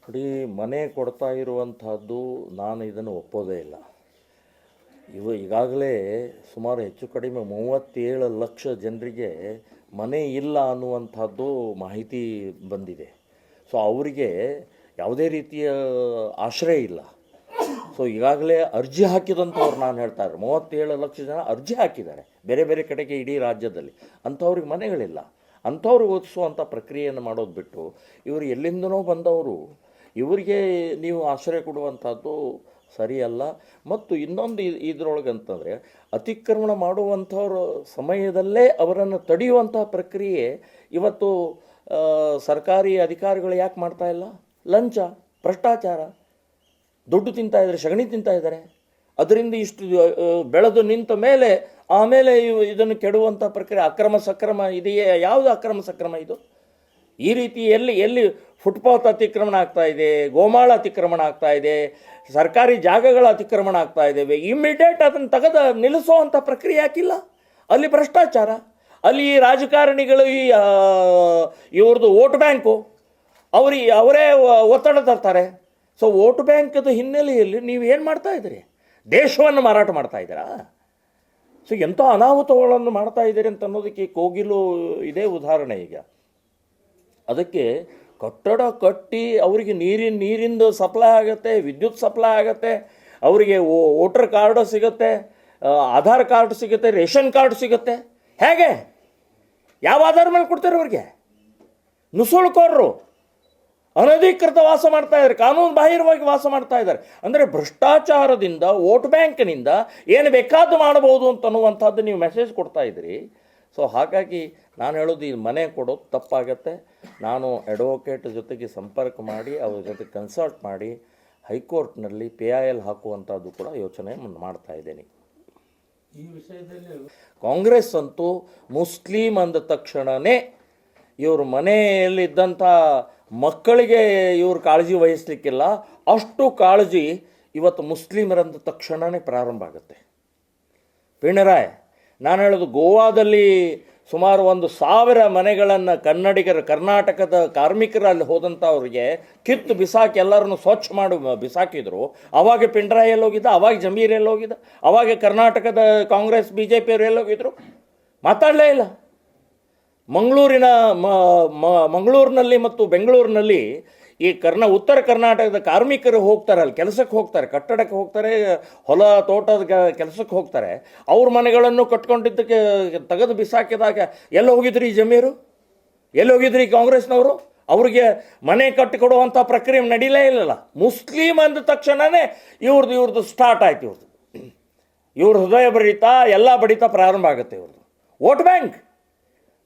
ನೋಡಿ, ಮನೆ ಕೊಡ್ತಾ ಇರುವಂತಹದ್ದು ನಾನು ಇದನ್ನು ಒಪ್ಪೋದೇ ಇಲ್ಲ. ಈಗಾಗಲೇ ಸುಮಾರು ಹೆಚ್ಚು ಕಡಿಮೆ 37 ಲಕ್ಷ ಜನರಿಗೆ ಮನೆ ಇಲ್ಲ ಅನ್ನುವಂಥದ್ದು ಮಾಹಿತಿ ಬಂದಿದೆ. ಸೊ ಅವರಿಗೆ ಯಾವುದೇ ರೀತಿಯ ಆಶ್ರಯ ಇಲ್ಲ. ಸೊ ಈಗಾಗಲೇ ಅರ್ಜಿ ಹಾಕಿದಂಥವ್ರು ನಾನು ಹೇಳ್ತಾ ಇದ್ದಾರೆ, 37 ಲಕ್ಷ ಜನ ಅರ್ಜಿ ಹಾಕಿದ್ದಾರೆ ಬೇರೆ ಬೇರೆ ಕಡೆಗೆ ಇಡೀ ರಾಜ್ಯದಲ್ಲಿ. ಅಂಥವ್ರಿಗೆ ಮನೆಗಳಿಲ್ಲ. ಅಂಥವ್ರಿಗೆ ಓದಿಸುವಂಥ ಪ್ರಕ್ರಿಯೆಯನ್ನು ಮಾಡೋದು ಬಿಟ್ಟು ಇವರು ಎಲ್ಲಿಂದನೋ ಬಂದವರು ಇವರಿಗೆ ನೀವು ಆಶ್ರಯ ಕೊಡುವಂಥದ್ದು ಸರಿಯಲ್ಲ. ಮತ್ತು ಇನ್ನೊಂದು ಇದರೊಳಗೆ ಅಂತಂದರೆ, ಅತಿಕ್ರಮಣ ಮಾಡುವಂಥವ್ರ ಸಮಯದಲ್ಲೇ ಅವರನ್ನು ತಡೆಯುವಂಥ ಪ್ರಕ್ರಿಯೆ ಇವತ್ತು ಸರ್ಕಾರಿ ಅಧಿಕಾರಿಗಳು ಯಾಕೆ ಮಾಡ್ತಾ ಇಲ್ಲ? ಲಂಚ, ಭ್ರಷ್ಟಾಚಾರ, ದುಡ್ಡು ತಿಂತಾ ಇದ್ದಾರೆ, ಸಗಣಿ ತಿಂತಾ ಇದ್ದಾರೆ. ಅದರಿಂದ ಇಷ್ಟು ಬೆಳೆದು ನಿಂತ ಮೇಲೆ ಆಮೇಲೆ ಇದನ್ನು ಕೆಡುವಂಥ ಪ್ರಕ್ರಿಯೆ. ಅಕ್ರಮ ಸಕ್ರಮ ಇದೆಯೇ? ಯಾವುದು ಅಕ್ರಮ ಸಕ್ರಮ ಇದು? ಈ ರೀತಿ ಎಲ್ಲಿ ಫುಟ್ಪಾತ್ ಅತಿಕ್ರಮಣ ಆಗ್ತಾ ಇದೆ, ಗೋಮಾಳ ಅತಿಕ್ರಮಣ ಆಗ್ತಾ ಇದೆ, ಸರ್ಕಾರಿ ಜಾಗಗಳ ಅತಿಕ್ರಮಣ ಆಗ್ತಾ ಇದ್ದೇವೆ. ಇಮ್ಮಿಡಿಯೇಟ್ ಅದನ್ನು ತೆಗೆದು ನಿಲ್ಲಿಸುವಂಥ ಪ್ರಕ್ರಿಯೆ ಯಾಕಿಲ್ಲ? ಅಲ್ಲಿ ಭ್ರಷ್ಟಾಚಾರ, ಅಲ್ಲಿ ರಾಜಕಾರಣಿಗಳು ಇವ್ರದ್ದು ವೋಟ್ ಬ್ಯಾಂಕು ಅವರೇ ಒತ್ತಡ ತರ್ತಾರೆ. ಸೊ ವೋಟ್ ಬ್ಯಾಂಕದ ಹಿನ್ನೆಲೆಯಲ್ಲಿ ನೀವು ಏನು ಮಾಡ್ತಾ ಇದ್ದೀರಿ? ದೇಶವನ್ನು ಮಾರಾಟ ಮಾಡ್ತಾ ಇದ್ದೀರಾ? ಸೊ ಎಂಥ ಅನಾಹುತಗಳನ್ನು ಮಾಡ್ತಾ ಇದ್ದೀರಿ ಅಂತ ಅನ್ನೋದಕ್ಕೆ ಕೋಗಿಲು ಇದೇ ಉದಾಹರಣೆ. ಈಗ ಅದಕ್ಕೆ ಕಟ್ಟಡ ಕಟ್ಟಿ ಅವರಿಗೆ ನೀರಿಂದ ಸಪ್ಲೈ ಆಗುತ್ತೆ, ವಿದ್ಯುತ್ ಸಪ್ಲೈ ಆಗುತ್ತೆ, ಅವರಿಗೆ ವೋಟರ್ ಕಾರ್ಡು ಸಿಗುತ್ತೆ, ಆಧಾರ್ ಕಾರ್ಡ್ ಸಿಗುತ್ತೆ, ರೇಷನ್ ಕಾರ್ಡ್ ಸಿಗುತ್ತೆ. ಹೇಗೆ? ಯಾವ ಆಧಾರ ಮೇಲೆ ಕೊಡ್ತಾರೆ ಅವ್ರಿಗೆ? ನುಸುಳುಕೋರರು ಅನಧಿಕೃತ ವಾಸ ಮಾಡ್ತಾ ಇದ್ದಾರೆ, ಕಾನೂನು ಬಾಹಿರವಾಗಿ ವಾಸ ಮಾಡ್ತಾ ಇದ್ದಾರೆ. ಅಂದರೆ ಭ್ರಷ್ಟಾಚಾರದಿಂದ, ವೋಟ್ ಬ್ಯಾಂಕ್ನಿಂದ ಏನು ಬೇಕಾದ್ದು ಮಾಡಬಹುದು ಅಂತನ್ನುವಂಥದ್ದು ನೀವು ಮೆಸೇಜ್ ಕೊಡ್ತಾ ಇದ್ದೀರಿ. ಸೊ ಹಾಗಾಗಿ ನಾನು ಹೇಳೋದು, ಈ ಮನೆ ಕೊಡೋದು ತಪ್ಪಾಗತ್ತೆ. ನಾನು ಅಡ್ವೊಕೇಟ್ ಜೊತೆಗೆ ಸಂಪರ್ಕ ಮಾಡಿ ಅವ್ರ ಜೊತೆ ಕನ್ಸಲ್ಟ್ ಮಾಡಿ ಹೈಕೋರ್ಟ್ನಲ್ಲಿ PIL ಹಾಕುವಂಥದ್ದು ಕೂಡ ಯೋಚನೆ ಮಾಡ್ತಾ ಇದ್ದೇನೆ. ಈ ವಿಷಯದಲ್ಲಿ ಕಾಂಗ್ರೆಸ್ ಅಂತೂ ಮುಸ್ಲಿಂ ಅಂದ ತಕ್ಷಣವೇ ಇವರು ಮನೆಯಲ್ಲಿದ್ದಂಥ ಮಕ್ಕಳಿಗೆ ಇವರು ಕಾಳಜಿ ವಹಿಸಲಿಕ್ಕಿಲ್ಲ. ಅಷ್ಟು ಕಾಳಜಿ ಇವತ್ತು ಮುಸ್ಲಿಮರಂದ ತಕ್ಷಣವೇ ಪ್ರಾರಂಭ ಆಗುತ್ತೆ. ಪಿಣರಾಯ್, ನಾನು ಹೇಳೋದು, ಗೋವಾದಲ್ಲಿ ಸುಮಾರು 1,000 ಮನೆಗಳನ್ನು ಕರ್ನಾಟಕದ ಕಾರ್ಮಿಕರಲ್ಲಿ ಹೋದಂಥವ್ರಿಗೆ ಕಿತ್ತು ಬಿಸಾಕಿ ಎಲ್ಲರನ್ನು ಸ್ವಚ್ಛ ಮಾಡಿ ಬಿಸಾಕಿದ್ರು. ಅವಾಗ ಪಿಣರಾಯ್ ಎಲ್ಲೋಗಿದ್ದ? ಅವಾಗ ಜಮೀರ್ ಎಲ್ಲೋಗಿದ್ದ? ಅವಾಗ ಕರ್ನಾಟಕದ ಕಾಂಗ್ರೆಸ್ BJP ಅವರು ಎಲ್ಲೋಗಿದ್ರು? ಮಾತಾಡಲೇ ಇಲ್ಲ. ಮಂಗಳೂರಿನಲ್ಲಿ ಮತ್ತು ಬೆಂಗಳೂರಿನಲ್ಲಿ ಈ ಉತ್ತರ ಕರ್ನಾಟಕದ ಕಾರ್ಮಿಕರು ಹೋಗ್ತಾರೆ, ಅಲ್ಲಿ ಕೆಲಸಕ್ಕೆ ಹೋಗ್ತಾರೆ, ಕಟ್ಟಡಕ್ಕೆ ಹೋಗ್ತಾರೆ, ಹೊಲ ತೋಟದ ಕೆಲಸಕ್ಕೆ ಹೋಗ್ತಾರೆ. ಅವ್ರ ಮನೆಗಳನ್ನು ಕಟ್ಕೊಂಡಿದ್ದಕ್ಕೆ ತೆಗೆದು ಬಿಸಾಕಿದಾಗ ಎಲ್ಲ ಹೋಗಿದ್ರಿ ಈ ಜಮೀರು? ಎಲ್ಲಿ ಹೋಗಿದ್ರಿ ಕಾಂಗ್ರೆಸ್ನವರು? ಅವ್ರಿಗೆ ಮನೆ ಕಟ್ಟಿಕೊಡುವಂಥ ಪ್ರಕ್ರಿಯೆ ನಡೀಲೇ ಇಲ್ಲಲ್ಲ. ಮುಸ್ಲಿಂ ಅಂದ ತಕ್ಷಣವೇ ಇವ್ರದ್ದು ಸ್ಟಾರ್ಟ್ ಆಯ್ತು. ಇವ್ರ ಹೃದಯ ಬಡಿತ, ಎಲ್ಲ ಬಡಿತ ಪ್ರಾರಂಭ ಆಗುತ್ತೆ. ಇವ್ರದ್ದು ವೋಟ್ ಬ್ಯಾಂಕ್,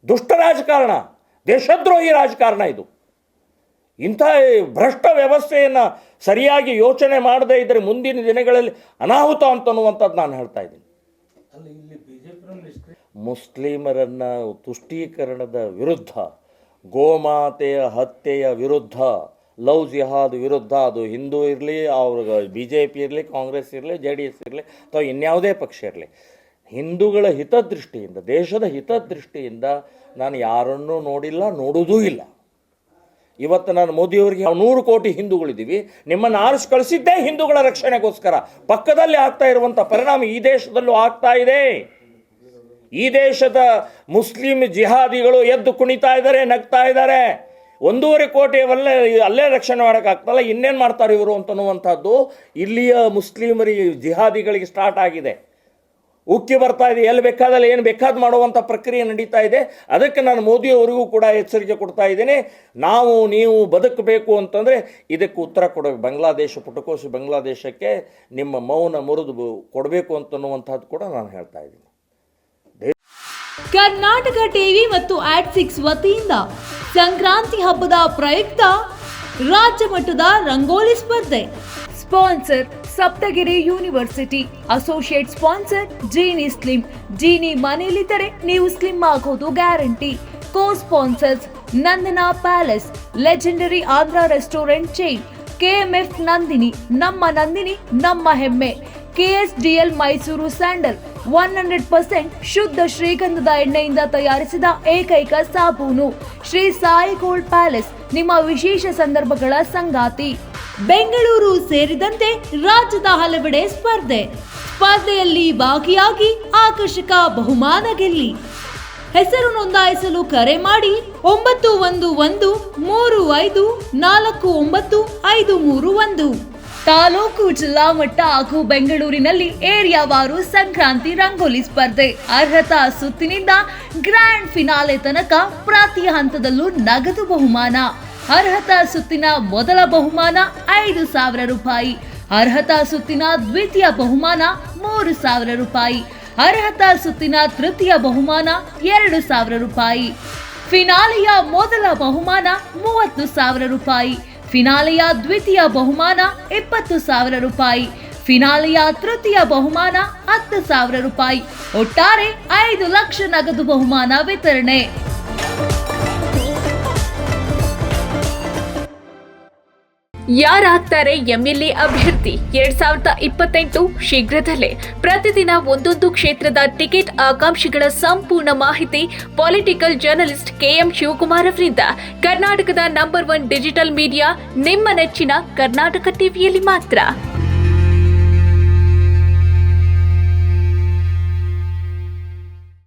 ದುಷ್ಟ ರಾಜಕಾರಣ, ದೇಶದ್ರೋಹಿ ರಾಜಕಾರಣ ಇದು. ಇಂಥ ಭ್ರಷ್ಟ ವ್ಯವಸ್ಥೆಯನ್ನು ಸರಿಯಾಗಿ ಯೋಚನೆ ಮಾಡದೇ ಇದ್ದರೆ ಮುಂದಿನ ದಿನಗಳಲ್ಲಿ ಅನಾಹುತ ಅಂತನ್ನುವಂಥದ್ದು ನಾನು ಹೇಳ್ತಾ ಇದ್ದೀನಿ. ಮುಸ್ಲಿಮರನ್ನು ತುಷ್ಟೀಕರಣದ ವಿರುದ್ಧ, ಗೋಮಾತೆಯ ಹತ್ಯೆಯ ವಿರುದ್ಧ, ಲವ್ ಜಿಹಾದ್ ವಿರುದ್ಧ, ಅದು ಹಿಂದೂ ಇರಲಿ, ಅವ್ರಿಗೆ BJP ಇರಲಿ, ಕಾಂಗ್ರೆಸ್ ಇರಲಿ, JDS ಇರಲಿ, ಅಥವಾ ಇನ್ಯಾವುದೇ ಪಕ್ಷ ಇರಲಿ, ಹಿಂದೂಗಳ ಹಿತದೃಷ್ಟಿಯಿಂದ, ದೇಶದ ಹಿತದೃಷ್ಟಿಯಿಂದ ನಾನು ಯಾರನ್ನೂ ನೋಡಿಲ್ಲ, ನೋಡುವುದೂ ಇಲ್ಲ. ಇವತ್ತು ನಾನು ಮೋದಿಯವರಿಗೆ 100 ಕೋಟಿ ಹಿಂದೂಗಳಿದ್ದೀವಿ, ನಿಮ್ಮನ್ನು ಆರಿಸಿ ಕಳಿಸಿದ್ದೇ ಹಿಂದೂಗಳ ರಕ್ಷಣೆಗೋಸ್ಕರ. ಪಕ್ಕದಲ್ಲಿ ಆಗ್ತಾ ಇರುವಂಥ ಪರಿಣಾಮ ಈ ದೇಶದಲ್ಲೂ ಆಗ್ತಾ ಇದೆ. ಈ ದೇಶದ ಮುಸ್ಲಿಂ ಜಿಹಾದಿಗಳು ಎದ್ದು ಕುಣಿತಾ ಇದ್ದಾರೆ, ನಗ್ತಾ ಇದ್ದಾರೆ. 1.5 ಕೋಟಿ ಅಲ್ಲೇ ರಕ್ಷಣೆ ಮಾಡೋಕ್ಕಾಗ್ತಲ್ಲ, ಇನ್ನೇನು ಮಾಡ್ತಾರೆ ಇವರು ಅಂತನ್ನುವಂಥದ್ದು ಇಲ್ಲಿಯ ಮುಸ್ಲಿಮರಿಗೆ, ಜಿಹಾದಿಗಳಿಗೆ ಸ್ಟಾರ್ಟ್ ಆಗಿದೆ. ಉಕ್ಕಿ ಬರ್ತಾ ಇದೆ. ಎಲ್ಲಿ ಬೇಕಾದಲ್ಲಿ ಏನು ಬೇಕಾದ ಮಾಡುವಂಥ ಪ್ರಕ್ರಿಯೆ ನಡೀತಾ ಇದೆ. ಅದಕ್ಕೆ ನಾನು ಮೋದಿಯವರಿಗೂ ಕೂಡ ಎಚ್ಚರಿಕೆ ಕೊಡ್ತಾ ಇದ್ದೇನೆ. ನೀವು ಬದುಕಬೇಕು ಅಂತಂದರೆ ಇದಕ್ಕೆ ಉತ್ತರ ಕೊಡಬೇಕು. ಬಾಂಗ್ಲಾದೇಶ, ಪುಟಕೋಶಿ ಬಾಂಗ್ಲಾದೇಶಕ್ಕೆ ನಿಮ್ಮ ಮೌನ ಮುರಿದು ಕೊಡಬೇಕು ಅಂತನ್ನುವಂಥದ್ದು ಕೂಡ ನಾನು ಹೇಳ್ತಾ ಇದ್ದೀನಿ. ಕರ್ನಾಟಕ ಟಿವಿ ಮತ್ತು AD6 ವತಿಯಿಂದ ಸಂಕ್ರಾಂತಿ ಹಬ್ಬದ ಪ್ರಯುಕ್ತ ರಾಜ್ಯ ಮಟ್ಟದ ರಂಗೋಲಿ ಸ್ಪರ್ಧೆ. Sponsor Saptagiri university. Associate sponsor Jeeni slim. Jeeni ಮನೆಯಲ್ಲಿದ್ದರೆ ನೀವು ಸ್ಲಿಮ್ ಆಗೋದು guarantee. Co sponsors Nandana palace, legendary Andhra restaurant chain, KMF Nandini, ನಮ್ಮ ಹೆಮ್ಮೆ, KSDL ಮೈಸೂರು ಸ್ಯಾಂಡಲ್ 100% ಶುದ್ಧ ಶ್ರೀಗಂಧದ ಎಣ್ಣೆಯಿಂದ ತಯಾರಿಸಿದ ಏಕೈಕ ಸಾಬೂನು. ಶ್ರೀ ಸಾಯಿ ಗೋಲ್ಡ್ ಪ್ಯಾಲೇಸ್ ನಿಮ್ಮ ವಿಶೇಷ ಸಂದರ್ಭಗಳ ಸಂಗಾತಿ. ಬೆಂಗಳೂರು ಸೇರಿದಂತೆ ರಾಜ್ಯದ ಹಲವೆಡೆ ಸ್ಪರ್ಧೆಯಲ್ಲಿ ಭಾಗಿಯಾಗಿ ಆಕರ್ಷಕ ಬಹುಮಾನ ಗೆಲ್ಲಿ. ಹೆಸರು ನೋಂದಾಯಿಸಲು ಕರೆ ಮಾಡಿ 9113549531. ತಾಲೂಕು, ಜಿಲ್ಲಾ ಮಟ್ಟ ಹಾಗೂ ಬೆಂಗಳೂರಿನಲ್ಲಿ ಏರಿಯಾವಾರು ಸಂಕ್ರಾಂತಿ ರಂಗೋಲಿ ಸ್ಪರ್ಧೆ. ಅರ್ಹತಾ ಸುತ್ತಿನಿಂದ ಗ್ರ್ಯಾಂಡ್ ಫಿನಾಲೆ ತನಕ ಪ್ರತಿ ಹಂತದಲ್ಲೂ ನಗದು ಬಹುಮಾನ. ಅರ್ಹತಾ ಸುತ್ತಿನ ಮೊದಲ ಬಹುಮಾನ 5,000 ರೂಪಾಯಿ. ಅರ್ಹತಾ ಸುತ್ತಿನ ದ್ವಿತೀಯ ಬಹುಮಾನ 3,000 ರೂಪಾಯಿ. ಅರ್ಹತಾ ಸುತ್ತಿನ ತೃತೀಯ ಬಹುಮಾನ 2,000 ರೂಪಾಯಿ. ಫಿನಾಲೆಯ ಮೊದಲ ಬಹುಮಾನ 30,000 ರೂಪಾಯಿ. ಫಿನಾಲೆಯ ದ್ವಿತೀಯ ಬಹುಮಾನ 20,000 ರೂಪಾಯಿ. ಫಿನಾಲೆಯ ತೃತೀಯ ಬಹುಮಾನ 10,000 ರೂಪಾಯಿ. ಒಟ್ಟಾರೆ 5 ಲಕ್ಷ ನಗದು ಬಹುಮಾನ ವಿತರಣೆ. ಯಾರಾಗ್ತಾರೆ ಎಂಎಲ್ಎ ಅಭ್ಯರ್ಥಿ 2028 ಶೀಘ್ರದಲ್ಲೇ. ಪ್ರತಿದಿನ ಒಂದೊಂದು ಕ್ಷೇತ್ರದ ಟಿಕೆಟ್ ಆಕಾಂಕ್ಷಿಗಳ ಸಂಪೂರ್ಣ ಮಾಹಿತಿ ಪೊಲಿಟಿಕಲ್ ಜರ್ನಲಿಸ್ಟ್ KM ಶಿವಕುಮಾರ್ ಅವರಿಂದ. ಕರ್ನಾಟಕದ ನಂಬರ್ 1 ಡಿಜಿಟಲ್ ಮೀಡಿಯಾ ನಿಮ್ಮ ನೆಚ್ಚಿನ ಕರ್ನಾಟಕ ಟಿವಿಯಲ್ಲಿ ಮಾತ್ರ.